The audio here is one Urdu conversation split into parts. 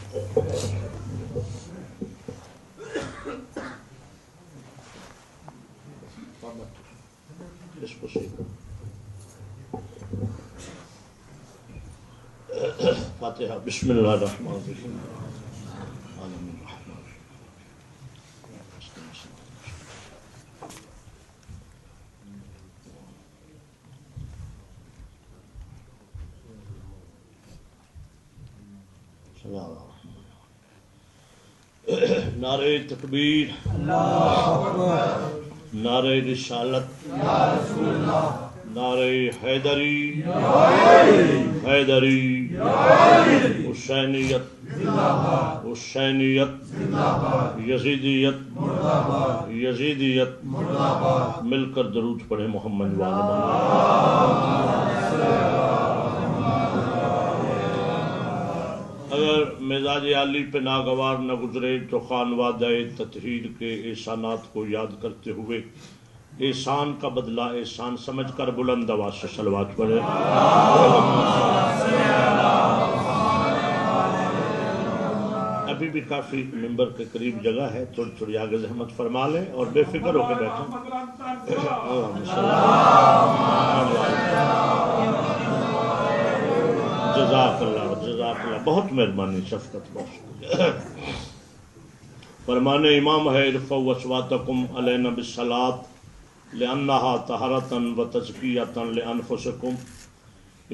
اس کو صحیح فاتحہ بسم اللہ الرحمن الرحیم عالم الرحمن نعرہ تکبیر اللہ اکبر، نعرہ رسالت یا رسول اللہ، نعرہ حیدری حیدری حسینیت حسینیت یزیدیت یزیدیت، مل کر درود پڑھے محمد والے۔ اگر مزاج عالی پہ ناگوار نہ گزرے تو خانوادہ تطہیر کے احسانات کو یاد کرتے ہوئے احسان کا بدلہ احسان سمجھ کر بلند آواز سے صلوات پڑھے۔ ابھی بھی کافی ممبر کے قریب جگہ ہے، تھوڑی تھوڑی آگے زحمت فرما لیں اور بے فکر ہو کے بیٹھیں۔ جزاک اللہ جزاک اللہ، بہت مہربانی، شفقت، بہت شکریہ۔ فرمان امام ہے ارفعوا اصواتکم علینا بالصلاۃ لأنہا طہارۃ و تزکیۃ لانفسکم۔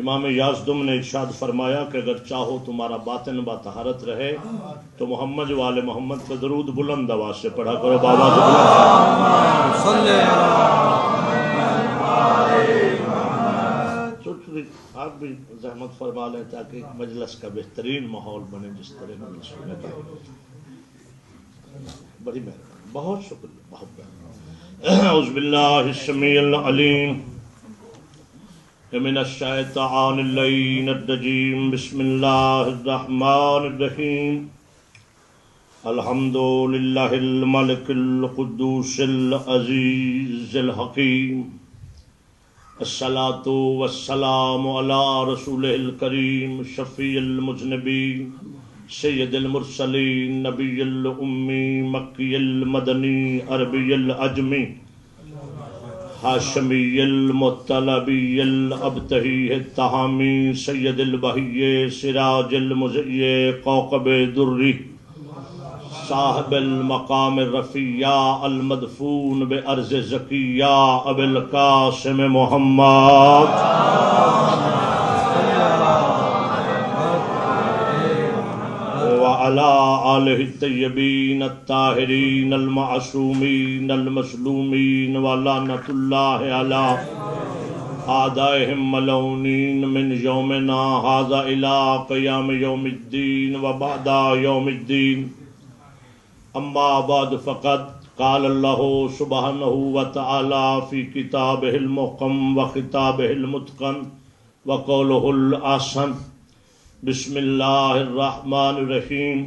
امام یازدم نے ارشاد فرمایا کہ اگر چاہو تمہارا باطن با طہارت رہے تو محمد والے محمد کا درود بلند آواز سے پڑھا کرو۔ بابا آپ بھی زحمت فرما لیں تاکہ مجلس کا بہترین ماحول بنے، جس طرح مجلس ہونے کا۔ بڑی مہربانی، بہت شکریہ، بہت مہربانی۔ اعوذ باللہ السمیع العلیم من الشیطان اللعین الرجیم، بسم اللہ الرحمن الرحیم۔ الحمد للہ الملک القدوس العزیز الحکیم، الصلاۃ والسلام علی رسولہ الکریم، شفیع المذنبین، سید المرسلین، نبی الامی، مکی المدنی، عربی العجمی، ہاشمی المطلبی الابتہی التہامی، سید البہی، سراج المزئی، کوكب دری، صاحب المقام الرفیع، المدفون بارض زکیہ، ابی القاسم محمد وعلى آلہ الطیبین الطاہرین المعصومین المظلومین ولعنۃ اللہ علی اعدائہم ملعونین من یومنا ھذا الی قیام یوم الدین وبعد یوم الدین۔ اما بعد فقد قال اللہ سبحانہ وتعالی فی کتابہ المحکم وخطابہ المتقن وقولہ الاحسن۔ بسم اللہ الرحمن الرحیم۔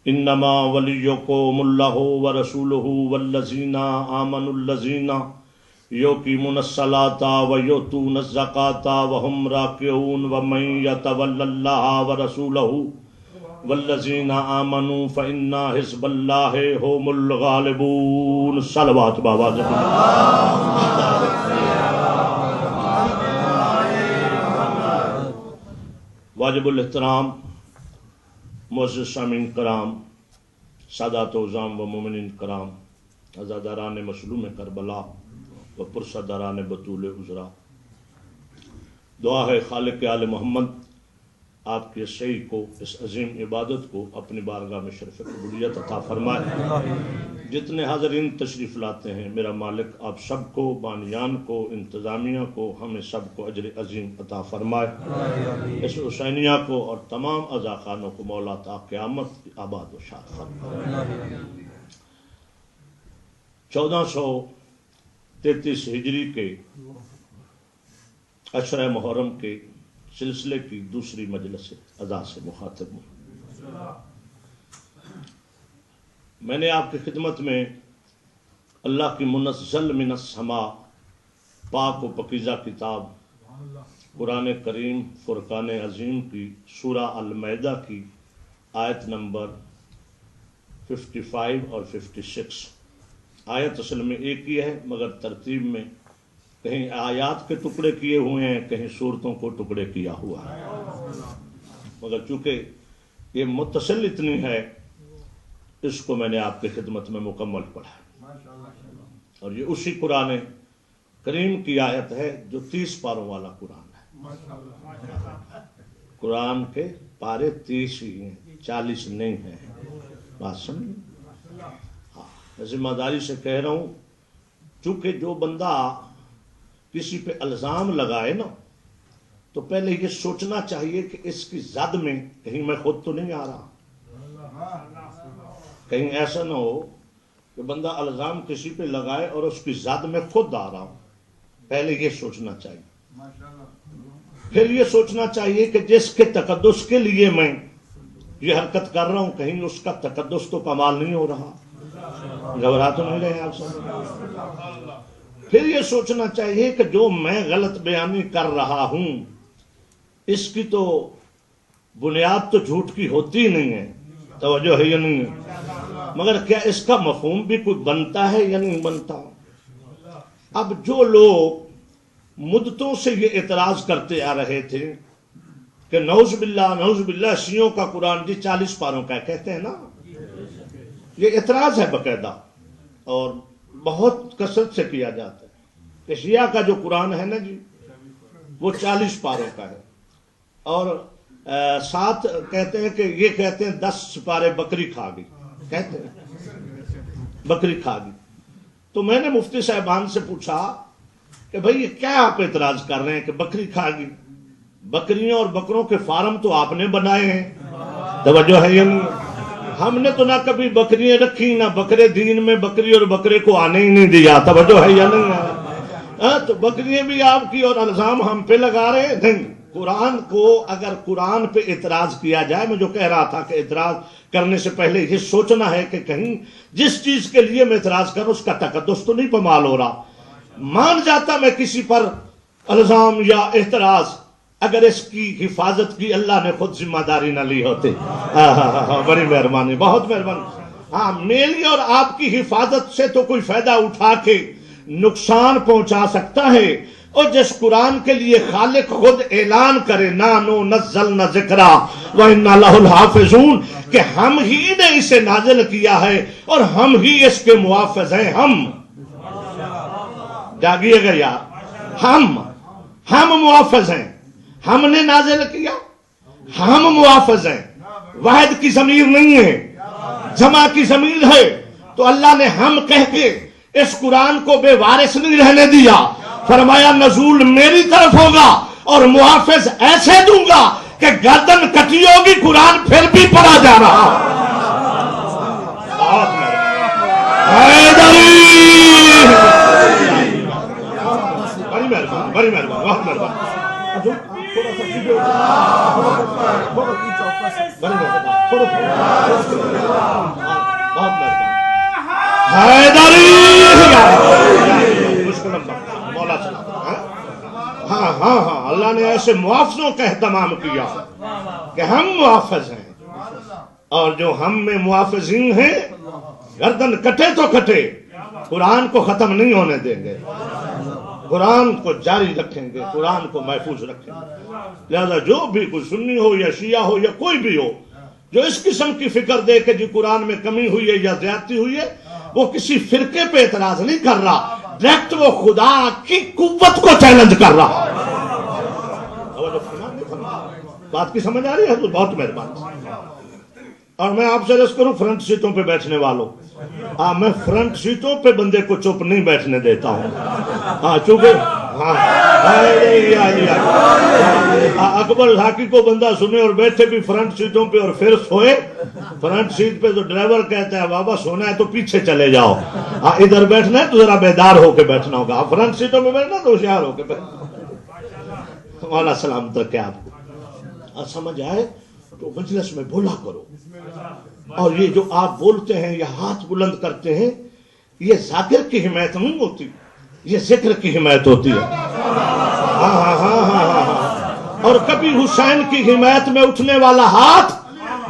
انما ولیکم اللہ ورسولہ والذین آمنوا الذین یقیمون الصلاۃ ویؤتون الزکاۃ وہم راکعون ومن یتول اللہ ورسولہ والذین آمنوا فإن حزب اللہ هم الغالبون۔ صلوات بابا واجب الاحترام معزز سامعین کرام، سادات و عظام و مومنین کرام، عزاداران مظلوم کربلا و پرساداران بطول عذرا، دعا ہے خالق آل محمد آپ کے سعی کو، اس عظیم عبادت کو اپنی بارگاہ میں شرف قبولیت عطا فرمائے۔ جتنے حاضرین تشریف لاتے ہیں میرا مالک آپ سب کو، بانیان کو، انتظامیہ کو، ہمیں سب کو اجر عظیم عطا فرمائے۔ اس حسینیہ کو اور تمام عزا خانوں کو مولا تا قیامت آباد و شاد فرمائے۔ 1433 ہجری کے عشرہ محرم کے سلسلے کی دوسری مجلس ادا سے مخاطب ہوں۔ میں نے آپ کی خدمت میں اللہ کی منزل من السماء پاک و پکیزہ کتاب قرآن کریم فرقان عظیم کی سورہ المائدہ کی آیت نمبر 55 اور 56. آیت اصل میں ایک ہی ہے مگر ترتیب میں کہیں آیات کے ٹکڑے کیے ہوئے ہیں، کہیں صورتوں کو ٹکڑے کیا ہوا ہے، مگر چونکہ یہ متصل اتنی ہے اس کو میں نے آپ کی خدمت میں مکمل پڑھا، اور یہ اسی قرآن کریم کی آیت ہے جو 30 پاروں والا قرآن ہے. قرآن کے پارے 30 ہی ہیں، 40 نہیں ہیں. بات سمجھ؟ ہاں، ذمہ داری سے کہہ رہا ہوں، چونکہ جو بندہ کسی پہ الزام لگائے نا تو پہلے یہ سوچنا چاہیے کہ اس کی زد میں کہیں میں خود تو نہیں آ رہا. کہیں ایسا نہ ہو کہ بندہ الزام کسی پہ لگائے اور اس کی زد میں خود آ رہا ہوں. پہلے یہ سوچنا چاہیے. پھر یہ سوچنا چاہیے کہ جس کے تقدس کے لیے میں یہ حرکت کر رہا ہوں کہیں اس کا تقدس تو کمال نہیں ہو رہا. گھبرا تو نہیں رہے آپ سب؟ پھر یہ سوچنا چاہیے کہ جو میں غلط بیانی کر رہا ہوں اس کی تو بنیاد تو جھوٹ کی ہوتی نہیں ہے. توجہ ہے یا نہیں ہے؟ مگر کیا اس کا مفہوم بھی کوئی بنتا ہے یا نہیں بنتا؟ اب جو لوگ مدتوں سے یہ اعتراض کرتے آ رہے تھے کہ نعوذ باللہ شیعوں کا قرآن جی 40 پاروں کا کہتے ہیں نا، یہ اعتراض ہے باقاعدہ اور بہت کثرت سے کیا جاتا ہے کہ شیعہ کا جو قرآن ہے نا جی وہ 40 پاروں کا ہے، اور ساتھ کہتے ہیں کہ یہ کہتے ہیں 10 پارے بکری کھا گئی، کہتے ہیں بکری کھا گئی. تو میں نے مفتی صاحبان سے پوچھا کہ بھئی یہ کیا آپ اعتراض کر رہے ہیں کہ بکری کھا گئی؟ بکریوں اور بکروں کے فارم تو آپ نے بنائے ہیں. توجہ ہے یا نہیں؟ ہم نے تو نہ کبھی بکریاں رکھی، نہ بکرے دین میں بکری اور بکرے کو آنے ہی نہیں دیا. توجہ ہے یا نہیں؟ تو بکریاں بھی آپ کی اور الزام ہم پہ لگا رہے ہیں. نہیں، قرآن کو اگر قرآن پہ اعتراض کیا جائے، میں جو کہہ رہا تھا کہ اعتراض کرنے سے پہلے یہ سوچنا ہے کہ کہیں جس چیز کے لیے میں اعتراض کروں اس کا تقدس تو نہیں پامال ہو رہا. مان جاتا میں کسی پر الزام یا اعتراض اگر اس کی حفاظت کی اللہ نے خود ذمہ داری نہ لی ہوتی. بڑی مہربانی، بہت مہربانی. ہاں، میری اور آپ کی حفاظت سے تو کوئی فائدہ اٹھا کے نقصان پہنچا سکتا ہے، اور جس قرآن کے لیے خالق خود اعلان کرے نانو نزلنا ذکرا وَإِنَّا لَهُ الْحَافِظُونَ کہ ہم ہی نے اسے نازل کیا ہے اور ہم ہی اس کے محافظ ہیں. ہم جاگیے گا یار، ہم محافظ ہیں، ہم نے نازل کیا، ہم محافظ ہیں. واحد کی ضمیر نہیں ہے، جمع کی ضمیر ہے. تو اللہ نے ہم کہہ کے اس قرآن کو بے وارث نہیں رہنے دیا. فرمایا نزول میری طرف ہوگا اور محافظ ایسے دوں گا کہ گردن کٹی ہوگی قرآن پھر بھی پڑھا جا رہا. بڑی مہربانی، بہت مہربانی. ہاں اللہ نے ایسے محافظوں کا اہتمام کیا کہ ہم محافظ ہیں، اور جو ہم میں محافظین ہیں گردن کٹے تو کٹے قرآن کو ختم نہیں ہونے دیں گے، قرآن کو جاری رکھیں گے، قرآن کو محفوظ رکھیں گے. لہذا جو بھی کوئی سنی ہو یا شیعہ ہو یا کوئی بھی ہو جو اس قسم کی فکر دے کہ جی قرآن میں کمی ہوئی ہے یا زیادتی ہوئی ہے، وہ کسی فرقے پہ اعتراض نہیں کر رہا، ڈائریکٹ وہ خدا کی قوت کو چیلنج کر رہا. بات کی سمجھ آ رہی ہے؟ بہت مہربانی. اور میں آپ سے عرض کروں فرنٹ سیٹوں پہ بیٹھنے والوں، میں فرنٹ سیٹوں پہ بندے کو چپ نہیں بیٹھنے دیتا ہوں. چونکہ اکبر حاکی کو بندہ سنے اور بیٹھے بھی فرنٹ سیٹوں پہ اور پھر سوئے. فرنٹ سیٹ پہ تو ڈرائیور کہتا ہے بابا سونا ہے تو پیچھے چلے جاؤ، ادھر بیٹھنا ہے تو ذرا بیدار ہو کے بیٹھنا ہوگا. فرنٹ سیٹوں پہ بیٹھنا تو ہوشیار ہو کے بیٹھنا. مولا سلام تک کیا آپ کو سمجھ آئے تو مجلس میں بولا کرو. اور یہ جو آپ بولتے ہیں یا ہاتھ بلند کرتے ہیں یہ ذاکر کی حمایت نہیں ہوتی، یہ ذکر کی حمایت ہوتی ہے. ہاں. اور کبھی حسین کی حمایت میں اٹھنے والا ہاتھ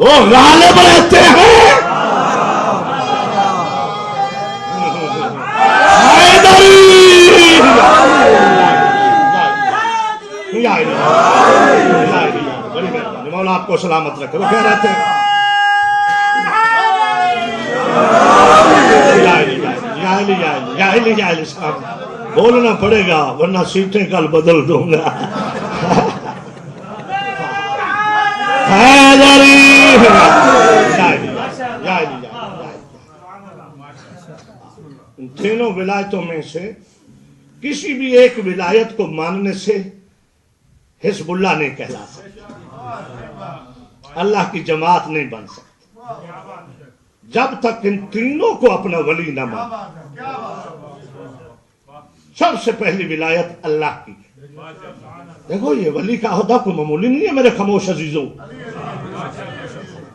وہ غالب رہتے ہیں. مولا آپ کو سلامت رکھے. وہ کہہ رہے تھے بولنا پڑے گا ورنہ سیٹیں کل بدل دوں گا. تینوں ولایتوں میں سے کسی بھی ایک ولایت کو ماننے سے حزب اللہ نہیں کہلا سکتا, اللہ کی جماعت نہیں بن سکتی جب تک ان تینوں کو اپنا ولی نہ مان. سب سے پہلی ولایت اللہ کی. دیکھو یہ ولی کا عہدہ کوئی معمولی نہیں ہے میرے خاموش عزیزوں,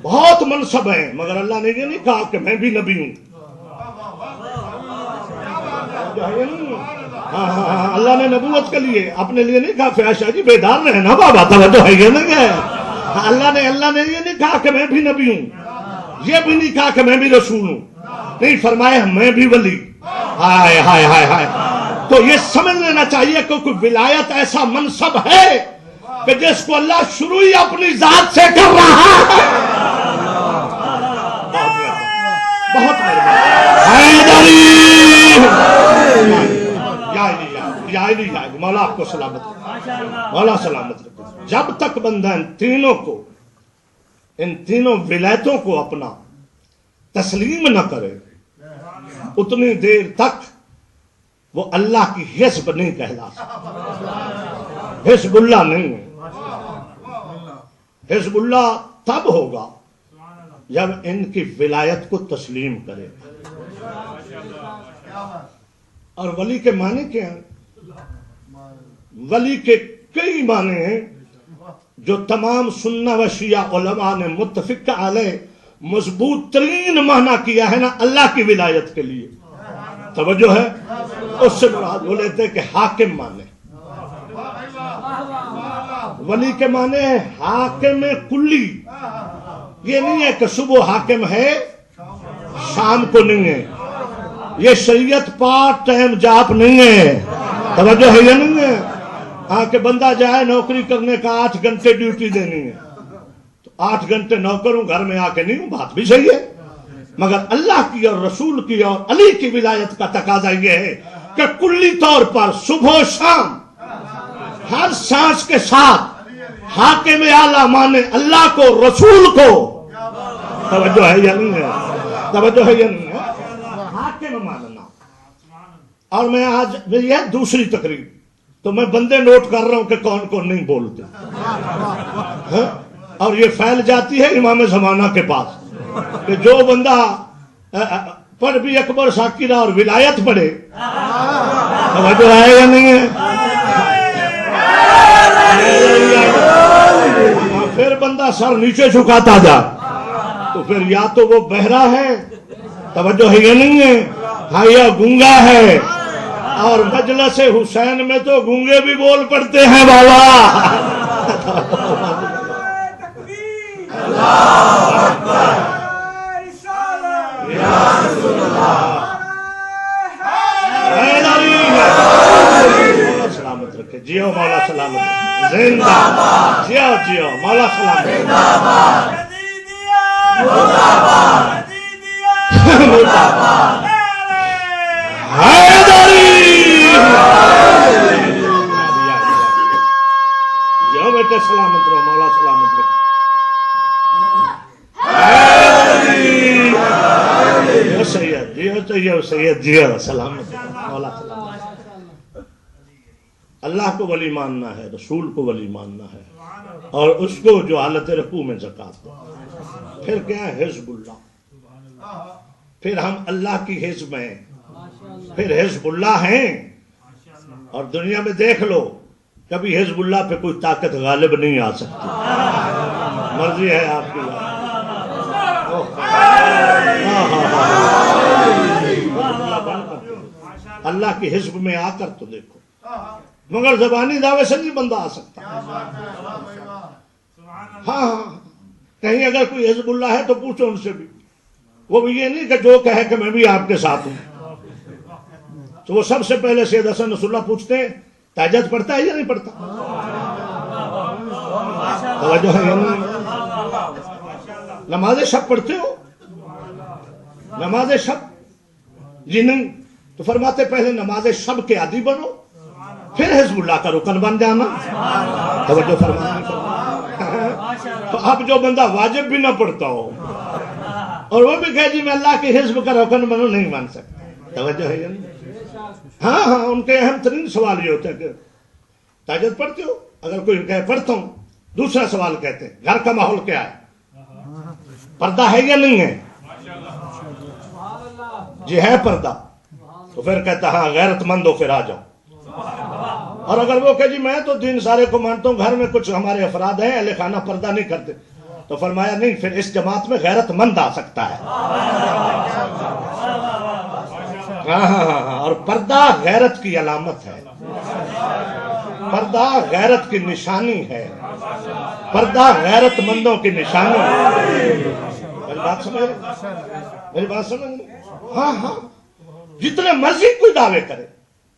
بہت منصب ہیں, مگر اللہ نے یہ نہیں کہا کہ میں بھی نبی ہوں. اللہ نے نبوت کے لیے اپنے لیے نہیں کہا فیاض شاہ جی بیدار رہنا بابا توجہ ہے یہ نہیں ہے. اللہ نے یہ نہیں کہا کہ میں بھی نبی ہوں, یہ بھی نہیں کہا کہ میں بھی رسول ہوں, نہیں فرمایا میں بھی ولی. ہائے ہائے ہائے ہائے. تو یہ سمجھ لینا چاہیے کہ کوئی ولایت ایسا منصب ہے کہ جس کو اللہ شروع ہی اپنی ذات سے کر رہا ہے. بہت مولا آپ کو سلامت رکھے, مولا سلامت رکھے. جب تک بندہ ان تینوں ولایتوں کو اپنا تسلیم نہ کرے اتنی دیر تک وہ اللہ کی حزب نہیں کہلا سکتا. حزب اللہ نہیں ہے. حزب اللہ تب ہوگا جب ان کی ولایت کو تسلیم کرے. اور ولی کے معنی کیا ہیں؟ ولی کے کئی معنی ہیں جو تمام سنہ و شیعہ علماء نے متفق علیہ مضبوط ترین معنی کیا ہے نا اللہ کی ولایت کے لیے. توجہ ہے؟ اس سے مراد وہ لیتے کہ حاکم مانے. ولی کے معنی ہے حاکم کلی. یہ نہیں ہے کہ صبح حاکم ہے شام کو نہیں ہے. یہ شریعت پارٹ ٹائم جاب نہیں ہے. توجہ ہے یا نہیں ہے؟ کہ بندہ جائے نوکری کرنے کا 8 گھنٹے ڈیوٹی دینی ہے تو 8 گھنٹے نوکر ہوں گھر میں آ کے نہیں ہوں, بات بھی صحیح ہے. مگر اللہ کی اور رسول کی اور علی کی ولایت کا تقاضا یہ ہے کہ کلی طور پر صبح و شام ہر سانس کے ساتھ حاکم اعلیٰ مانے اللہ کو رسول کو. توجہ ہے یا نہیں ہے؟ توجہ ہے یا نہیں ہے؟ حاکم ماننا. اور میں آج یہ دوسری تقریر تو میں بندے نوٹ کر رہا ہوں کہ کون کون نہیں بولتے, اور یہ پھیل جاتی ہے امام زمانہ کے پاس کہ جو بندہ پڑھ بھی اکبر شاکرہ اور ولایت پڑھے. توجہ ہے یا نہیں ہے؟ پھر بندہ سر نیچے جھکاتا جا تو پھر یا تو وہ بہرا ہے, توجہ ہے یا نہیں ہے, ہاں یا گونگا ہے. اور مجلس حسین میں تو گونگے بھی بول پڑتے ہیں بابا. سلامت رکھے. جیو مولا سلامت رکھے. زندہ جیو جیو مولا سلامت رکھے. جاؤ بیٹے سلامت رہو, مولا سلامت رکھے. سید جیو چاہیے سید جیو سلامت مولا سلامت. اللہ کو ولی ماننا ہے, رسول کو ولی ماننا ہے, اور اس کو جو حالت رکوع میں زکات. پھر کیا ہے حزب اللہ. پھر ہم اللہ کی حزب ہیں, پھر حزب اللہ ہیں. اور دنیا میں دیکھ لو کبھی حزب اللہ پہ کوئی طاقت غالب نہیں آ سکتی. مرضی ہے آپ کی. اللہ کی حزب میں آ کر تو دیکھو, مگر زبانی دعوے سے نہیں بندہ آ سکتا. ہاں کہیں اگر کوئی حزب اللہ ہے تو پوچھو ان سے بھی، وہ بھی یہ نہیں کہ جو کہے کہ میں بھی آپ کے ساتھ ہوں. تو وہ سب سے پہلے سید حسن نصر اللہ پوچھتے ہیں تہجد پڑھتا ہے یا نہیں پڑھتا؟ توجہ ہے یا نہیں؟ نماز شب پڑھتے ہو؟ نماز شب جی نہیں. تو فرماتے پہلے نماز شب کے عادی بنو پھر حزب اللہ کا رکن بن جانا. توجہ فرمانا. تو اب جو بندہ واجب بھی نہ پڑھتا ہو اور وہ بھی کہے جی میں اللہ کے حزب کا رکن بنو، نہیں مان سکتا. توجہ ہے یا نہیں؟ ہاں ہاں، ان کے اہم ترین سوال یہ ہوتا ہے کہ تہجد پڑھتے ہو؟ اگر کوئی کہے پڑھتا ہوں، دوسرا سوال کہتے ہیں گھر کا ماحول کیا ہے، پردہ ہے یا نہیں ہے؟ جی ہے پردہ، تو پھر کہتا ہاں غیرت مند ہو پھر آ جاؤ. اور اگر وہ کہ جی میں تو دین سارے کو مانتا ہوں، گھر میں کچھ ہمارے افراد ہیں اہل خانہ پردہ نہیں کرتے، تو فرمایا نہیں، پھر اس جماعت میں غیرت مند آ سکتا ہے. ہاں ہاں ہاں، اور پردہ غیرت کی علامت ہے، پردہ غیرت کی نشانی ہے، پردہ غیرت مندوں کی نشانی ہے. میری بات سمجھ، میری بات سمجھ. ہاں ہاں، جتنے مرضی کوئی دعوے کرے،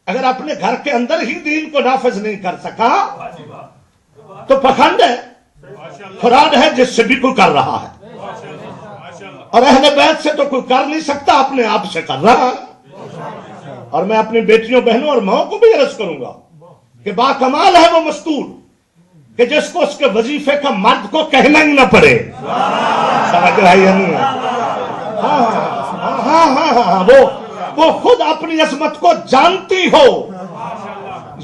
اگر اپنے گھر کے اندر ہی دین کو نافذ نہیں کر سکا تو پکھنڈ ہے، فراڈ ہے، جس سے بھی کوئی کر رہا ہے. اور اہل بیت سے تو کوئی کر نہیں سکتا، اپنے آپ سے کر رہا ہے. اور میں اپنی بیٹیوں بہنوں اور ماؤں کو بھی عرض کروں گا کہ با کمال ہے وہ مستور کہ جس کو اس کے وظیفے کا مرد کو کہنا ہی نہ پڑے. سمجھ رہا ہے یا نہیں؟ ہاں ہاں ہاں ہاں، وہ خود اپنی عظمت کو جانتی ہو.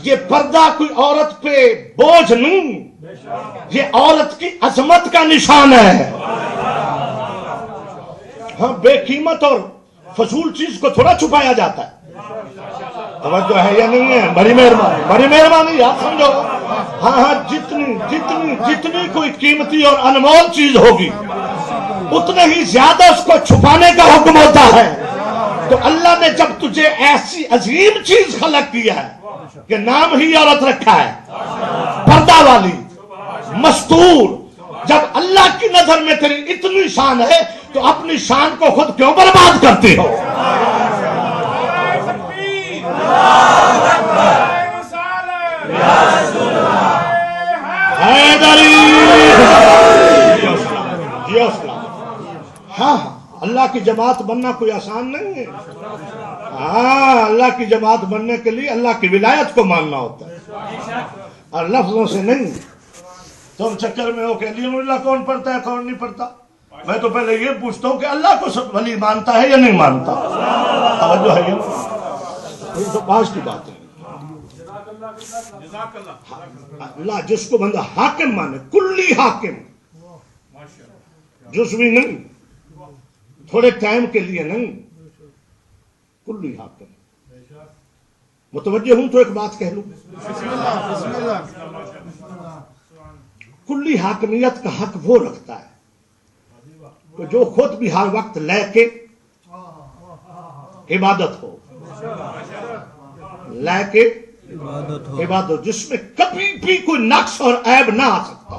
یہ پردہ کوئی عورت پہ بوجھ نہیں، یہ عورت کی عظمت کا نشان ہے. ہاں، بے قیمت اور فضول چیز کو تھوڑا چھپایا جاتا ہے. توجہ ہے یا نہیں ہے؟ بڑی مہربانی، بڑی مہربانی، آپ سمجھو. ہاں ہاں، جتنی جتنی جتنی کوئی قیمتی اور انمول چیز ہوگی اتنے ہی زیادہ اس کو چھپانے کا حکم ہوتا ہے. تو اللہ نے جب تجھے ایسی عظیم چیز خلق کیا ہے کہ نام ہی عورت رکھا ہے، پردہ والی، مستور، جب اللہ کی نظر میں تیری اتنی شان ہے تو اپنی شان کو خود کیوں برباد کرتے ہو؟ ہاں، اللہ کی جماعت بننا کوئی آسان نہیں ہے. ہاں، اللہ کی جماعت بننے کے لیے اللہ کی ولایت کو ماننا ہوتا ہے اور لفظوں سے نہیں. تم چکر میں ہو کہ علی اللہ کون پڑھتا ہے کون نہیں پڑھتا. میں تو پہلے یہ پوچھتا ہوں کہ اللہ کو سب ولی مانتا ہے یا نہیں مانتا. توجہ ہے یہ تو پاس کی بات ہے. اللہ جس کو بندہ حاکم مانے، کلی حاکم، جزوی نہیں، تھوڑے ٹائم کے لیے نہیں، کلی حاکم. متوجہ ہوں تو ایک بات کہہ لوں، کلی حاکمیت کا حق وہ رکھتا ہے کہ جو خود بھی ہر وقت لے کے عبادت ہو، لے کے عبادت، جس میں کبھی بھی کوئی نقص اور عیب نہ آ سکتا.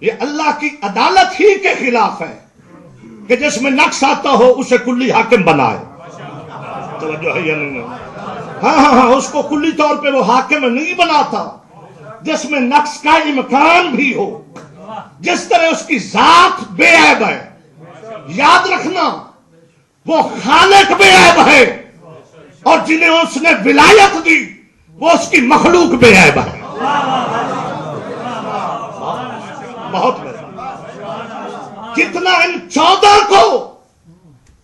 یہ اللہ کی عدالت ہی کے خلاف ہے کہ جس میں نقص آتا ہو اسے کلی حاکم بنائے. توجہ ہے یا نہیں؟ ہاں ہاں ہاں، اس کو کلی طور پہ وہ حاکم نہیں بناتا جس میں نقص کا امکان بھی ہو. جس طرح اس کی ذات بے عیب ہے، یاد رکھنا وہ خالق بے عیب ہے، اور جنہیں اس نے ولایت دی وہ اس کی مخلوق بے عیب ہے. بہت جتنا ان 14 کو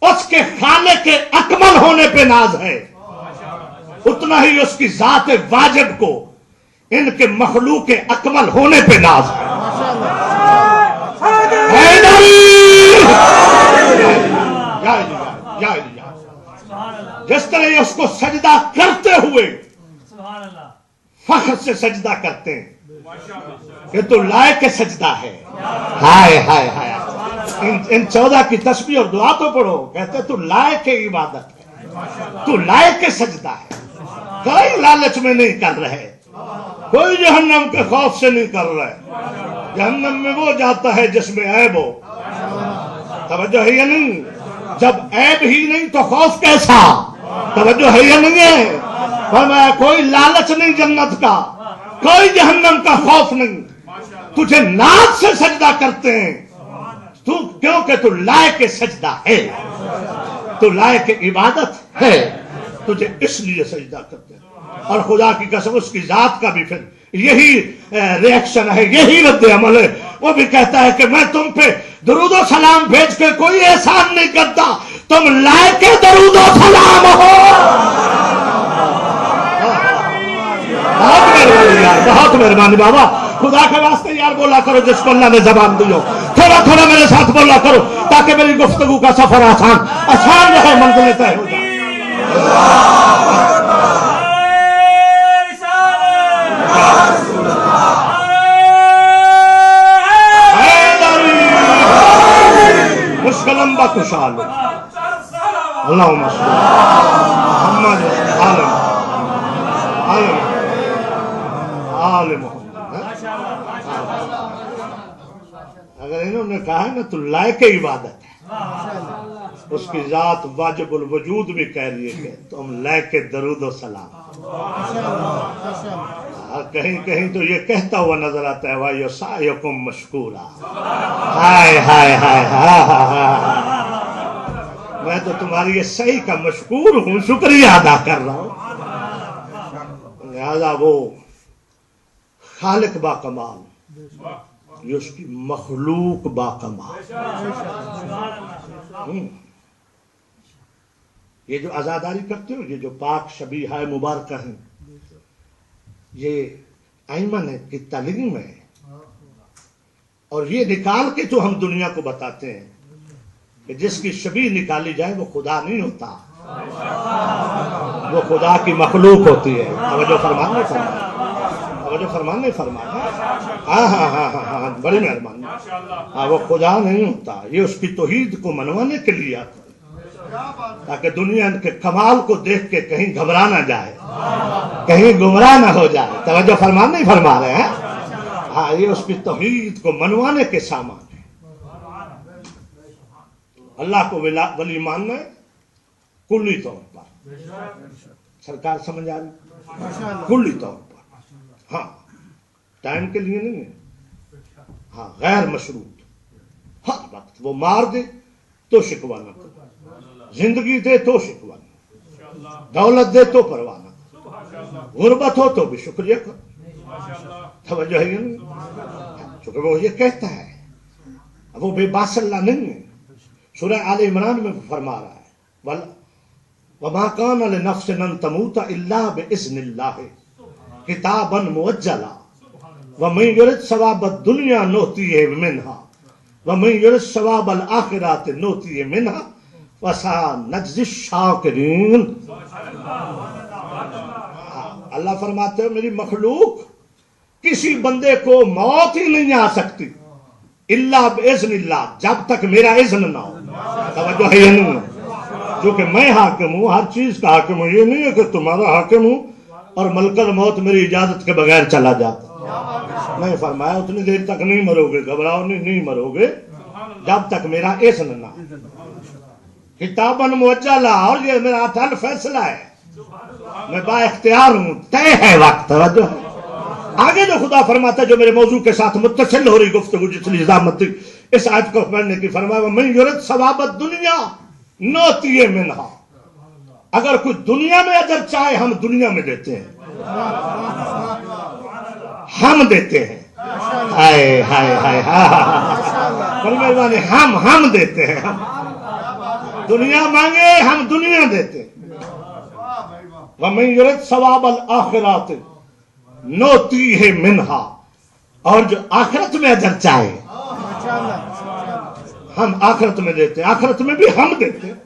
اس کے خالق کے اکمل ہونے پہ ناز ہے، اتنا ہی اس کی ذات واجب کو ان کے مخلوق کے اکمل ہونے پہ ناز ہے. جس طرح اس کو سجدہ کرتے ہوئے فخر سے سجدہ کرتے ہیں کہ تو لائق سجدہ ہے. ہائے ہائے ہائے، ان 14 کی تسبیح اور دعا تو پڑھو، کہتے تو لائق عبادت ہے، تو لائق سجدہ ہے. کوئی لالچ میں نہیں کر رہے، کوئی جہنم کے خوف سے نہیں کر رہے. جہنم میں وہ جاتا ہے جس میں عیب ہو. توجہ ہے یا نہیں؟ جب عیب ہی نہیں تو خوف کیسا؟ توجہ ہے یا نہیں ہے؟ فرمایا کوئی لالچ نہیں جنت کا، کوئی جہنم کا خوف نہیں. تجھے ناز سے سجدہ کرتے ہیں تو کیونکہ تو لائق سجدہ ہے، تو لائق عبادت ہے، تجھے اس لیے سجدہ کرتے ہیں. اور خدا کی قسم اس کی ذات کا بھی پھر یہی ریاکشن ہے، یہی رد عمل ہے. وہ بھی کہتا ہے کہ میں تم پہ درود و سلام بھیج کے کوئی احسان نہیں کرتا، تم لائق درود و سلام ہو. بہت مہربانی یار، بہت مہربانی بابا. خدا کے واسطے یار بولا کرو جس کو اللہ نے زبان دی ہو. تھوڑا تھوڑا میرے ساتھ بولا کرو تاکہ میری گفتگو کا سفر آسان رہے، منزلیں طے ہو جائے. مشکلم بکشال اللہم صلی محمد عالم عالم. اگر انہوں نے کہا ہے نا تو لائق عبادت ہے، اس کی ذات واجب الوجود بھی کہہ رہی ہے کہ تم لائق درود و سلام. کہیں کہیں تو یہ کہتا ہوا نظر آتا ہے وَيُسَعْيُكُمْ مَشْكُورًا. ہائے ہائے ہائے ہائے، میں تو تمہاری یہ صحیح کا مشکور ہوں، شکریہ ادا کر رہا ہوں. لہذا وہ خالق با کمال، یہ اس کی مخلوق با کمال. یہ جو عزاداری کرتے ہو، یہ جو پاک شبیہہ مبارکہ ہیں، یہ ایمن ہے کہ تعلیم ہے. اور یہ نکال کے جو ہم دنیا کو بتاتے ہیں کہ جس کی شبیہ نکالی جائے وہ خدا نہیں ہوتا، وہ خدا کی مخلوق ہوتی ہے. توجہ فرمان نہیں فرمانا، توجہ فرمان نہیں فرمانا. ہاں ہاں ہاں ہاں ہاں، بڑی مہربانی. ہاں، وہ خدا نہیں ہوتا، یہ اس کی توحید کو منوانے کے لیے آتا ہے تاکہ دنیا کے کمال کو دیکھ کے کہیں گھبرا نہ جائے، کہیں گمراہ نہ ہو جائے. توجہ فرمان نہیں فرما رہے ہیں. ہاں، یہ اس کی توحید کو منوانے کے سامان ہے. اللہ کو ولی ماننا ہے کلی طور پر. سرکار سمجھ آ رہی؟ کلی طور پر. ہاں، ٹائم کے لیے نہیں ہے. ہاں، غیر مشروط، ہر وقت. وہ مار دے تو شکوہ نہ کرو، زندگی دے تو شکوہ نہ، دولت دے تو پرواہ نہ، غربت ہو تو بھی شکریہ کرو. توجہ ہے نہیں؟ چونکہ وہ یہ کہتا ہے، وہ بے باس اللہ نہیں ہے. سورہ آل عمران میں فرما رہا ہے وَمَا كَانَ لِنَفْسٍ أَن تَمُوتَ إِلَّا بِإِذْنِ اللَّهِ كِتَابًا مُؤَجَّلًا وَمَن يُرِدْ ثَوَابَ الدُّنْيَا نُؤْتِهِ مِنْهَا وَمَن يُرِدْ ثَوَابَ الْآخِرَةِ نُؤْتِهِ مِنْهَا وَسَنَجْزِي الشَّاكِرِينَ. اللہ فرماتے ہیں میری مخلوق کسی بندے کو موت ہی نہیں آ سکتی الا باذن اللہ، جب تک میرا اذن نہ ہو. توجہ ہے یا نہیں؟ جو کہ میں حاکم ہوں، ہر چیز کا حاکم ہوں. یہ نہیں ہے کہ تمہارا حاکم ہوں اور ملک الموت میری اجازت کے بغیر چلا جاتا. نہیں فرمایا اتنی دیر تک نہیں مرو گے، گھبراؤ نہیں مرو گے جب تک میرا اذن نہ ہو. کتاباً مؤجلہ، اور یہ میرا اٹل فیصلہ ہے، میں با اختیار ہوں، طے ہے وقت. توجہ ہے. آگے جو خدا فرماتا ہے جو میرے موضوع کے ساتھ متصل ہو رہی گفتگو جس لیے اضافت تھی اس آیت کو پڑھنے کی، فرمایا وَمَن يُرِدْ ثَوَابَ الدُّنْيَا نُؤْتِهِ مِنْهَا. اگر کوئی دنیا میں اجر چاہے ہم دنیا میں دیتے ہیں، ہم دیتے ہیں. ہائے ہائے ہائے ہائے، مہربانی، ہم دیتے ہیں. دنیا مانگے ہم دنیا دیتے ہیں. وَمَن يُرِدْ ثَوَابَ الْآخِرَةِ نُؤْتِهِ مِنْهَا، اور جو آخرت میں اجر چاہے ہم آخرت میں دیتے ہیں. آخرت میں بھی ہم دیتے ہیں.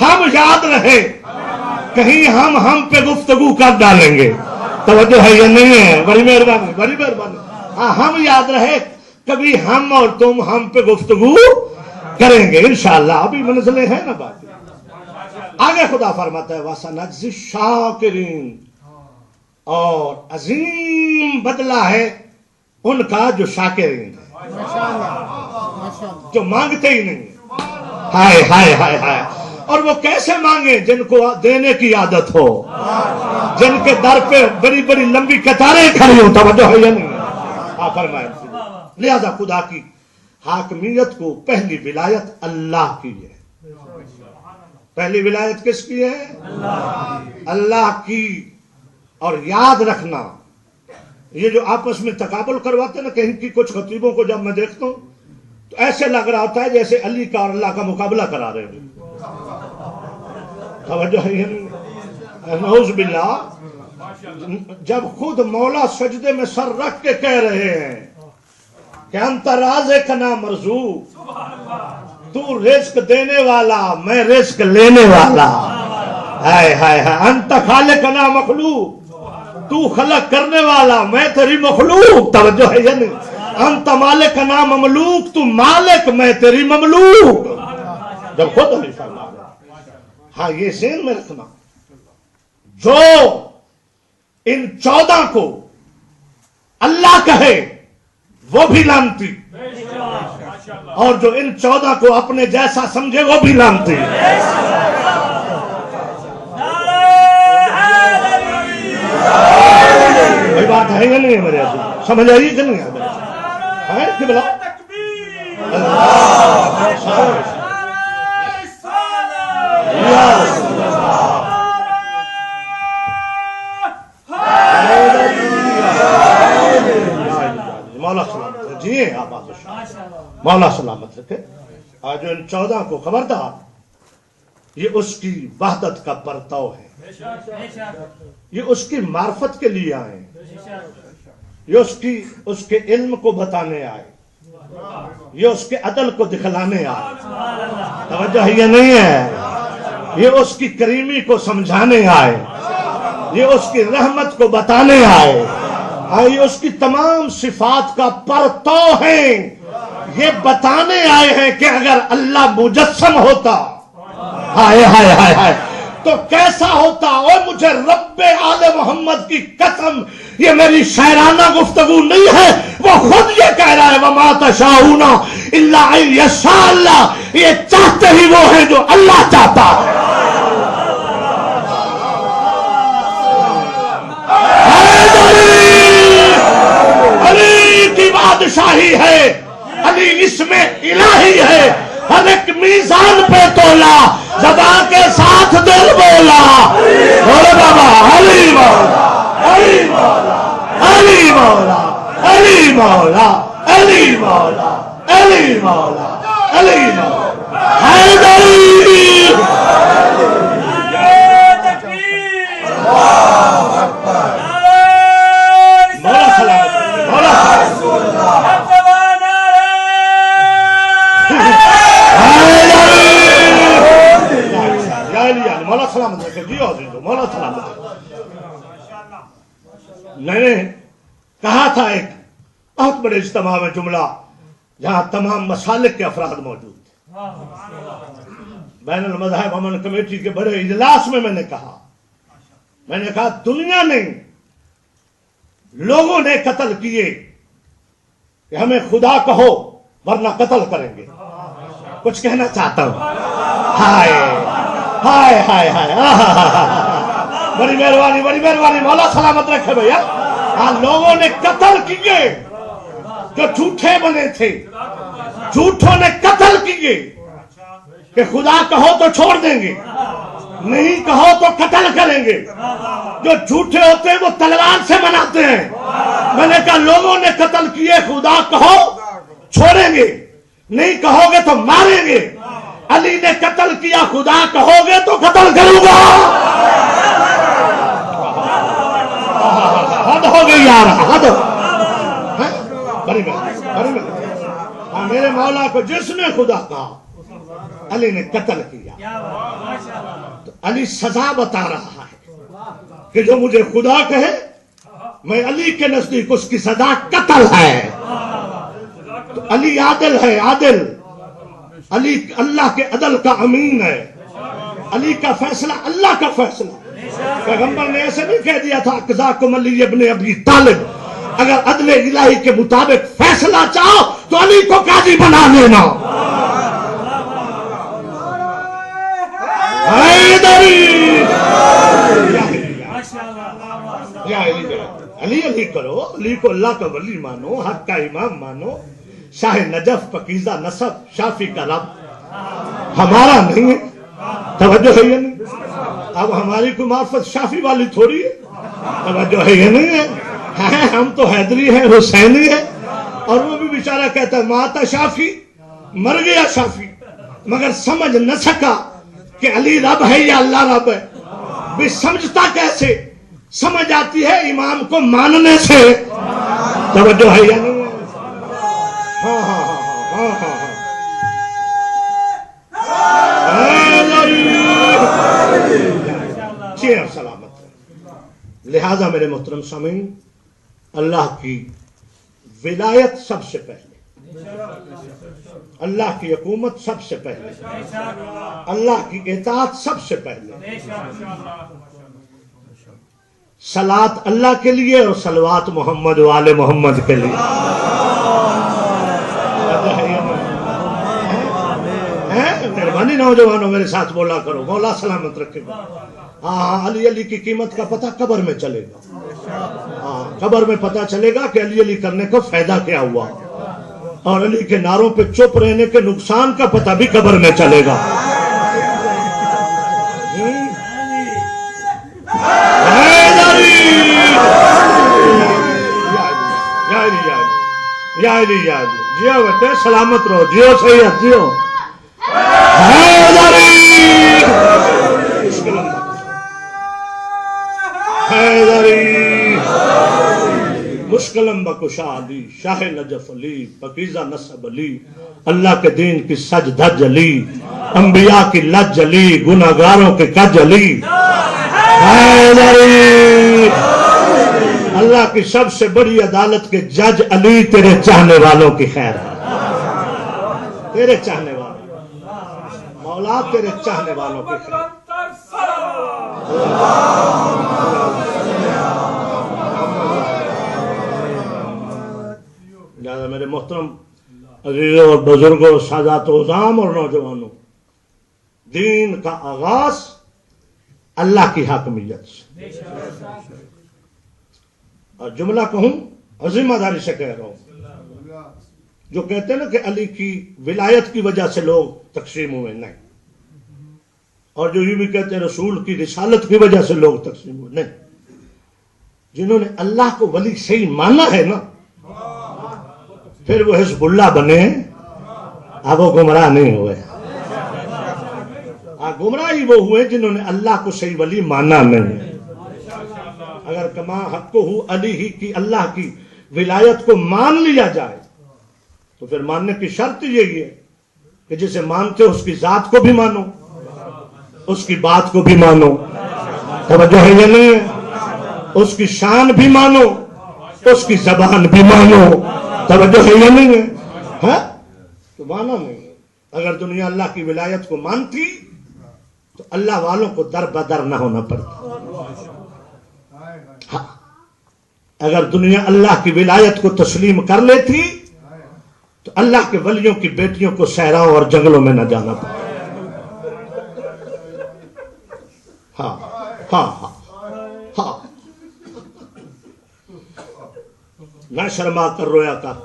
ہم یاد رہے کہیں ہم پہ گفتگو کر ڈالیں گے. توجہ ہے یا نہیں ہے؟ بڑی مہربانی، بڑی مہربانی. ہاں، ہم یاد رہے کبھی ہم اور تم ہم پہ گفتگو کریں گے انشاءاللہ. ابھی منزلیں ہیں نا باقی. آگے خدا فرماتا ہے وَسَنَجْزِي الشَّاكِرِينَ، اور عظیم بدلہ ہے ان کا جو شاکرین ہیں، جو مانگتے ہی نہیں ہیں. ہائے ہائے ہائے ہائے. اور وہ کیسے مانگیں؟ جن کو دینے کی عادت ہو، جن کے در پہ بڑی بڑی لمبی قطاریں کھڑی ہوں. توجہ ہے یا نہیں؟ فرمائیں. لہذا خدا کی حاکمیت کو پہلی ولایت اللہ کی ہے. پہلی ولایت کس کی ہے؟ اللہ کی. اور یاد رکھنا، یہ جو آپس میں تقابل کرواتے ہیں نا، کہیں کی کچھ خطیبوں کو جب میں دیکھتا ہوں تو ایسے لگ رہا ہوتا ہے جیسے علی کا اور اللہ کا مقابلہ کرا رہے ہیں. توجہ ہے. نعوذ باللہ. جب خود مولا سجدے میں سر رکھ کے کہہ رہے ہیں کہ انت رازق نا مرزوق، تو رزق دینے والا، میں رزق لینے والا. ہائے ہائے ہائے. انت خالق نا مخلوق، تو خلق کرنے والا، میں تیری مخلوق. توجہ ہے یا نہیں؟ انت مالک نا مملوک، تو مالک، میں تیری مملوک. جب خود علی صلی اللہ علیہ وسلم. ہاں یہ ذہن میں رکھنا، جو ان 14 کو اللہ کہے وہ بھی لعنتی، اور جو ان 14 کو اپنے جیسا سمجھے وہ بھی لعنتی. کوئی بات ہے یا نہیں ہے میرے عزیز؟ سمجھ آئیے کہ نہیں ہے کہ بلا مولا سلامت جی. آپ مولا سلامت رکھے. آج جو ان 14 کو خبردار، یہ اس کی وحدت کا پرتو ہے، یہ اس کی معرفت کے لیے آئے، یہ اس کے علم کو بتانے آئے، یہ اس کے عدل کو دکھلانے آئے. توجہ ہے یہ نہیں ہے؟ یہ اس کی کریمی کو سمجھانے آئے، یہ اس کی رحمت کو بتانے آئے، یہ اس کی تمام صفات کا پرتو ہیں. یہ بتانے آئے ہیں کہ اگر اللہ مجسم ہوتا ہائے ہائے ہائے ہائے تو کیسا ہوتا. اور مجھے رب آل محمد کی قسم، یہ میری شاعرانہ گفتگو نہیں ہے، وہ خود یہ کہہ رہا ہے وَمَا تَشَاءُونَ إِلَّا أَن يَشَاءَ اللَّهُ. یہ چاہتے ہی وہ ہیں جو اللہ چاہتا ہے. علی کی بادشاہی ہے، علی اسم الہی ہے. ہر ایک میزان پہ تولا، زبان کے ساتھ دل بولا. بولے بابا علی مولا، علی مولا، علی مولا، علی مولا، علی مولا، علی مولا، علی مولا. حیدری. مولا سلام، مولا مولا سلامت رکھے. جی عزیزو مولا سلامت رکھے. میں نے کہا تھا ایک بہت بڑے اجتماع میں جملہ جہاں تمام مسالک کے افراد موجود تھے. بین المذاہب امن کمیٹی کے بڑے اجلاس میں نے کہا دنیا میں لوگوں نے قتل کیے کہ ہمیں خدا کہو ورنہ قتل کریں گے. کچھ کہنا چاہتا ہوں. ہائے ہائے ہائے ہائے. بڑی مہربانی، بڑی مہربانی. مولا سلامت رکھے بھیا. ہاں لوگوں نے قتل کیے جو جھوٹے بنے تھے، جھوٹوں نے قتل کیے کہ خدا کہو تو چھوڑ دیں گے، نہیں کہو تو قتل کریں گے. جو جھوٹے ہوتے ہیں وہ تلوار سے مناتے ہیں. میں نے کہا لوگوں نے قتل کیے، خدا کہو چھوڑیں گے، نہیں کہو گے تو ماریں گے. علی نے قتل کیا، خدا کہو گے تو قتل کروں گا. حد ہو گئی یار، حد. بڑی بڑی میرے مولا کو جس نے خدا کہا علی نے قتل کیا. تو علی سزا بتا رہا ہے کہ جو مجھے خدا کہے میں علی کے نزدیک اس کی سزا قتل ہے. تو علی عادل ہے، عادل. علی اللہ کے عدل کا امین ہے. علی کا فیصلہ اللہ کا فیصلہ. پیغمبر نے ایسے نہیں کہہ دیا تھا قضاکم علی ابن ابی طالب اگر عدل الہی کے مطابق فیصلہ چاہو تو علی کو قاضی بنا لینا. علی علی کرو، علی کو اللہ کا ولی مانو، حق کا امام مانو، شاہ نجف پکیزہ نسب شافی کا رب ہمارا نہیں ہے. توجہ ہے یہ نہیں؟ اب ہماری کوئی معرفت شافی والی تھوڑی ہے. توجہ ہے یہ نہیں ہے؟ ہم تو حیدری ہیں، حسینی ہیں. اور وہ بھی بیچارہ کہتا ہے ماتا شافی، مر گیا شافی، مگر سمجھ نہ سکا کہ علی رب ہے یا اللہ رب ہے. بھی سمجھتا کیسے؟ سمجھ آتی ہے امام کو ماننے سے. توجہ ہے یا نہیں؟ ہاں ہاں ہاں ہاں ہاں سلامت. لہذا میرے محترم سامعین، اللہ کی ولایت سب سے پہلے، اللہ کی حکومت سب سے پہلے، اللہ کی اطاعت سب سے پہلے، صلاۃ اللہ کے لیے اور صلوات محمد و آل محمد کے لیے. مہربانی نوجوانوں میرے ساتھ بولا کرو، مولا سلامت رکھے گا. ہاں علی علی کی قیمت کا پتہ قبر میں چلے گا. ہاں قبر میں پتہ چلے گا کہ علی علی کرنے کا فائدہ کیا ہوا، اور علی کے نعروں پہ چپ رہنے کے نقصان کا پتہ بھی قبر میں چلے گا. یا علی یا علی، جیو بیٹے سلامت رہو، جیو سید جیو. مشکلم بکشا علی، شاہ نجف علی، پکیزہ نسب علی، اللہ کے دین کی سج دھج علی، انبیاء کی لج علی، گناہگاروں کے کج علی. اللہ کی سب سے بڑی عدالت کے جج علی، تیرے چاہنے والوں کی خیر ہے. تیرے چاہنے والوں مولا، تیرے چاہنے والوں کی خیر. لہذا میرے محترم عزیزوں اور بزرگوں، سادات و عظام اور نوجوانوں، دین کا آغاز اللہ کی حاکمیت سے. اور جملہ کہوں عظیمہ داری سے کہہ رہا ہوں، جو کہتے ہیں نا کہ علی کی ولایت کی وجہ سے لوگ تقسیم ہوئے، نہیں. اور جو یہ بھی کہتے ہیں رسول کی رسالت کی وجہ سے لوگ تقسیم ہوئے، نہیں. جنہوں نے اللہ کو ولی صحیح مانا ہے نا، پھر وہ حزب اللہ بنے، اب وہ گمراہ نہیں ہوئے. گمراہی وہ ہوئے جنہوں نے اللہ کو صحیح ولی مانا نہیں. اگر کما حق ہو علی ہی کی، اللہ کی ولایت کو مان لیا جائے تو پھر ماننے کی شرط یہی ہے کہ جسے مانتے ہو اس کی ذات کو بھی مانو، اس کی بات کو بھی مانو. توجہ ہے یا نہیں ہے؟ اس کی شان بھی مانو، اس کی زبان بھی مانو. توجہ ہے یا نہیں ہے؟ ہاں تو مانا نہیں. اگر دنیا اللہ کی ولایت کو مانتی تو اللہ والوں کو در بدر نہ ہونا پڑتا. ہاں اگر دنیا اللہ کی ولایت کو تسلیم کر لیتی تو اللہ کے ولیوں کی بیٹیوں کو صحراؤں اور جنگلوں میں نہ جانا پڑتا. ہاں ہاں ہاں ہاں نہ شرما کر رویا کر،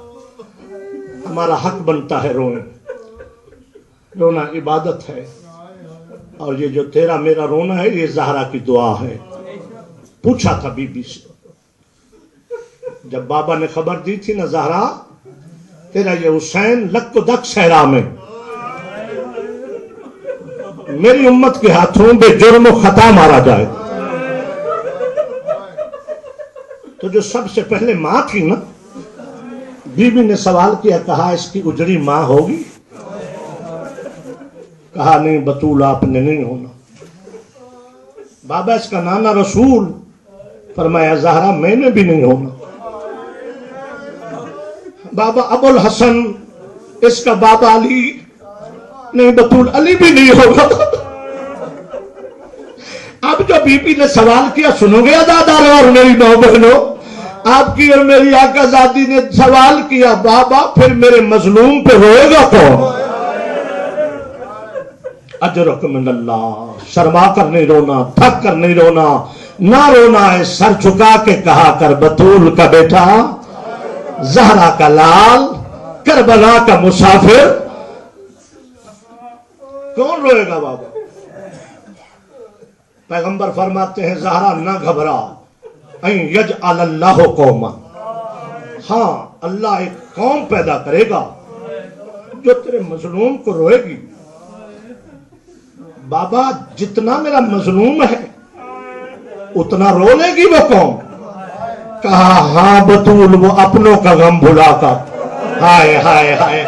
ہمارا حق بنتا ہے رونا. رونا عبادت ہے، اور یہ جو تیرا میرا رونا ہے یہ زہرا کی دعا ہے. پوچھا تھا بی بی سے جب بابا نے خبر دی تھی نا، زہرا تیرا یہ حسین لک و دک صحرا میں میری امت کے ہاتھوں بے جرم و خطا مارا جائے. تو جو سب سے پہلے ماں تھی نا، بی بی نے سوال کیا، کہا اس کی اجڑی ماں ہوگی؟ کہا نہیں بطول آپ نے نہیں ہونا. بابا اس کا نانا رسول؟ فرمایا زہرا میں نے بھی نہیں ہونا. بابا ابو الحسن اس کا بابا علی؟ نہیں بطول علی بھی نہیں ہوگا. اب جو بی بی نے سوال کیا، سنو گے دادا اور میری نو بہنوں، آپ کی اور میری آقا زادی نے سوال کیا بابا پھر میرے مظلوم پہ روئے گا کون؟ اجرک من اللہ، شرما کر نہیں رونا، تھک کر نہیں رونا، نہ رونا ہے سر چکا کے کہا کر بطول کا بیٹا، زہرا کا لال، کربلا کا مسافر، کون روئے گا بابا؟ پیغمبر فرماتے ہیں زہرا نہ گھبرا، این یجعل اللہ قوما، ہاں اللہ ایک قوم پیدا کرے گا جو تیرے مظلوم کو روئے گی۔ بابا جتنا میرا مظلوم ہے اتنا رو لے گی وہ قوم؟ کہا ہاں بطول وہ اپنوں کا غم بھلا کر، ہائے ہائے ہائے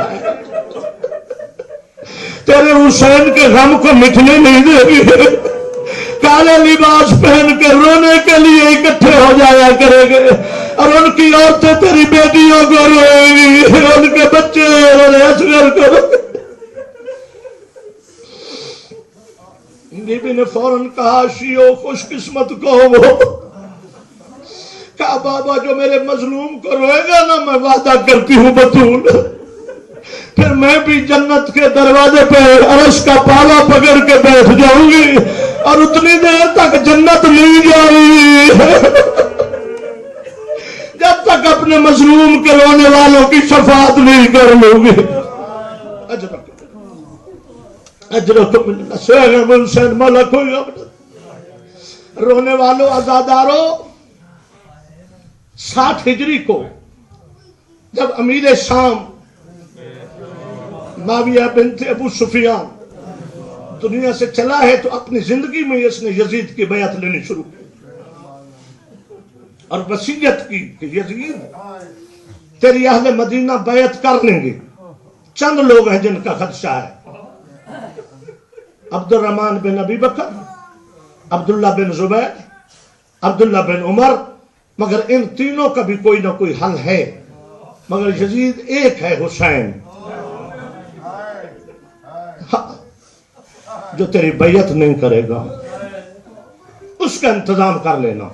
تیرے حسین کے غم کو مٹنے نہیں دے گی، کالے لباس پہن کے رونے کے لیے اکٹھے ہو جایا کرے گے، اور ان کی عورتیں تیری بیٹیوں کو روئے گی، ان کے بچے اصغر کو۔ بی بی نے فوراً کہا شیعو خوش قسمت کو وہ، کہا بابا جو میرے مظلوم کو روئے گا نا میں وعدہ کرتی ہوں بطول پھر میں بھی جنت کے دروازے پہ عرش کا پالا پکڑ کے بیٹھ جاؤں گی اور اتنی دیر تک جنت نہیں جاؤں گی جب تک اپنے مظلوم کے رونے والوں کی شفاعت نہیں کر لوں گی۔ اجرکم اللہ شیخ حسین مولا کوئی غم۔ رونے والوں عزاداروں، 60 ہجری کو جب امیر شام معاویہ بنت ابو سفیان دنیا سے چلا ہے تو اپنی زندگی میں اس نے یزید کی بیعت لینی شروع کی اور وصیت کی کہ یزید تیری اہل مدینہ بیعت کر لیں گے، چند لوگ ہیں جن کا خدشہ ہے، عبد الرحمن بن ابی بکر، عبداللہ بن زبیر، عبداللہ بن عمر، مگر ان تینوں کا بھی کوئی نہ کوئی حل ہے، مگر یزید ایک ہے حسین جو تیری بیعت نہیں کرے گا، اس کا انتظام کر لینا۔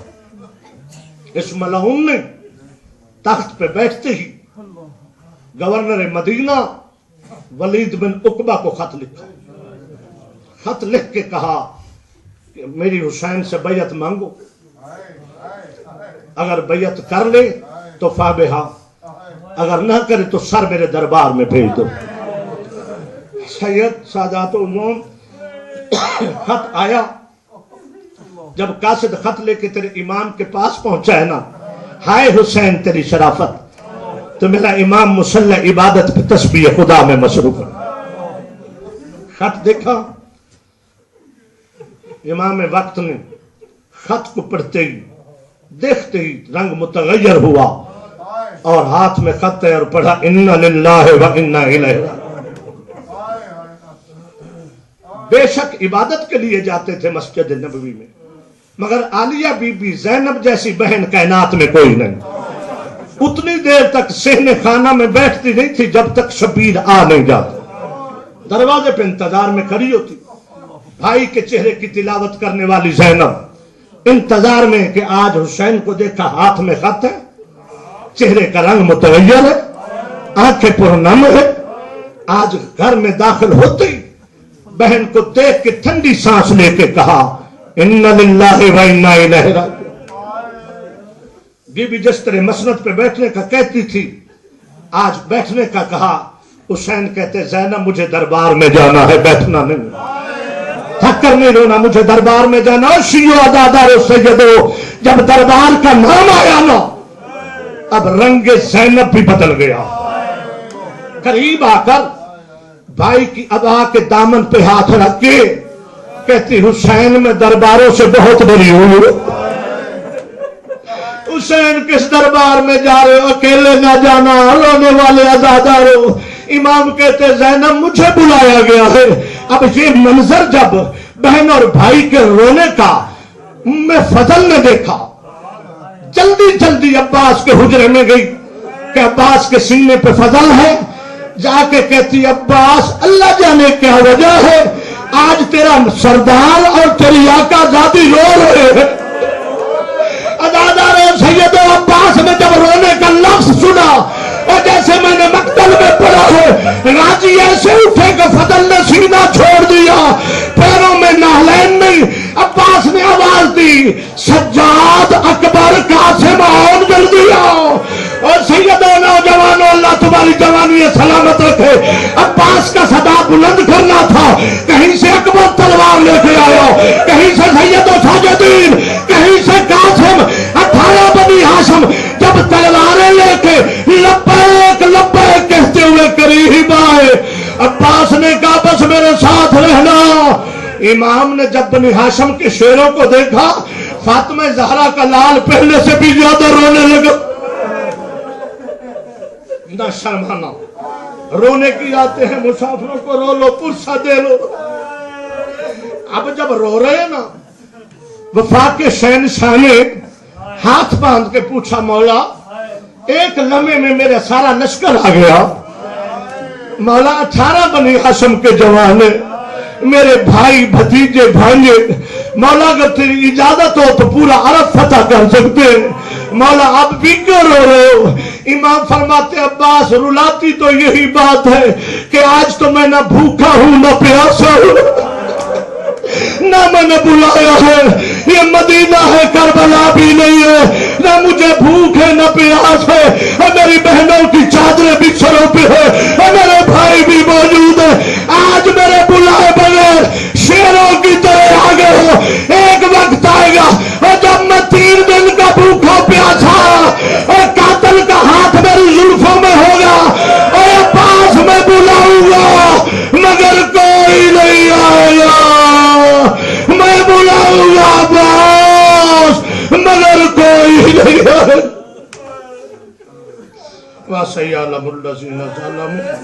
اس ملعون نے تخت پہ بیٹھتے ہی گورنر مدینہ ولید بن عقبہ کو خط لکھا، خط لکھ کے کہا کہ میری حسین سے بیعت مانگو، اگر بیعت کر لے تو فابہا، اگر نہ کرے تو سر میرے دربار میں بھیج دو۔ سید سادات عموم خط آیا، جب قاصد خط لے کے تیرے امام کے پاس پہنچا ہے نا، ہائے حسین تیری شرافت، تو میرا امام مسلح عبادت پہ تسبیح خدا میں مصروف ہے۔ خط دیکھا، امام وقت نے خط کو پڑھتے ہی دیکھتے ہی رنگ متغیر ہوا اور ہاتھ میں خط ہے اور پڑھا انا للہ و انا الیہ راجعون۔ بے شک عبادت کے لیے جاتے تھے مسجد نبوی میں، مگر عالیہ بی بی زینب جیسی بہن کائنات میں کوئی نہیں، اتنی دیر تک صحن خانہ میں بیٹھتی نہیں تھی جب تک شبیر آ نہیں جاتا، دروازے پہ انتظار میں کھڑی ہوتی، بھائی کے چہرے کی تلاوت کرنے والی زینب انتظار میں کہ آج حسین کو دیکھا ہاتھ میں خط ہے، چہرے کا رنگ متغیر ہے، آنکھیں پرنم ہے، آج گھر میں داخل ہوتے ہی بہن کو دیکھ کے ٹھنڈی سانس لے کے کہا انا للہ و انا الیہ راجعون۔ بی بی جس طرح مسند پہ بیٹھنے کا کہتی تھی آج بیٹھنے کا کہا، حسین کہتے زینب مجھے دربار میں جانا ہے، بیٹھنا نہیں، تھک کر نہیں رونا، مجھے دربار میں جانا۔ شیعو عزادارو سیدو، جب دربار کا نام آیا نا اب رنگ زینب بھی بدل گیا، قریب آ کر بھائی کی ابا کے دامن پہ ہاتھ رکھ کے کہتی حسین میں درباروں سے بہت بڑی ہوں، حسین کس دربار میں جا رہے ہو، اکیلے نہ جانا، رونے والے عزادارو۔ امام کہتے زینب مجھے بلایا گیا ہے۔ اب یہ منظر جب بہن اور بھائی کے رونے کا میں فضل نے دیکھا، جلدی جلدی عباس کے حجرے میں گئی کہ عباس کے سینے پہ فضل ہے، جا کے کہتی عباس اللہ جانے کیا وجہ ہے، آج تیرا سردار اور تیری آقا ذاتی رو رہے ہیں۔ عزادارو سیدو عباس نے جب رونے کا لفظ سنا اور جیسے میں نے مقتل میں پڑھا ہے راضی ایسے اٹھے کہ فضل نے سینہ چھوڑ دیا پیروں میں نعلین نہیں. عباس نے آواز دی سجاد اکبر قاسم آؤ جلدی آؤ. اور سیدوں نوجوانوں اللہ تمہاری جوانی سلامت رکھے. عباس کا صدا بلند کرنا تھا. کہیں سے اکبر تلوار لے کے آیا, کہیں سے سید و ساجدین, کہیں سے قاسم 18 بنی ہاشم جب تلواریں لے کے لبیک لبیک کہتے ہوئے قریب آئے. عباس نے کہا بس میرے ساتھ رہنا. امام نے جب بنی ہاشم کے شیروں کو دیکھا فاطمہ زہرا کا لال پہلے سے بھی زیادہ رونے لگا. نہ شرمانا, رونے کی آتے ہیں مسافروں کو رو لو پرسہ دے لو. اب جب رو رہے نا وفا کے شہنشاہ نے ہاتھ باندھ کے پوچھا مولا ایک لمحے میں میرا سارا لشکر آ گیا. مولا 18 بنی ہاشم کے جوان میرے بھائی بھتیجے بھانجے, مولا اگر تیری اجازت ہو تو پورا عرب فتح کر سکتے. مولا اب بھی کیوں رو رہے ہو؟ امام فرماتے عباس رلاتی تو یہی بات ہے کہ آج تو میں نہ بھوکا ہوں نہ پیاسا ہوں, نہ میں نے بلایا ہے. یہ مدینہ ہے کربلا بھی نہیں ہے, نہ مجھے بھوک ہے نہ پیاس ہے. اور میری بہنوں کی چادریں بھی سروں پہ ہے اور میرے بھائی بھی موجود ہیں. آج میرے بلائے بغیر شیروں کی طرح آگے ہو. ایک وقت آئے گا اور جب میں 3 دن کا بھوکا پیاسا اور قاتل کا ہاتھ میری زلفوں میں ہوگا اور پاس میں بلاؤں گا مگر کوئی نہیں آئے گا. میں بلاؤں گا باس مگر کوئی نہیں آئے گا. وَسَيَعْلَمُ الَّذِينَ ظَلَمُوا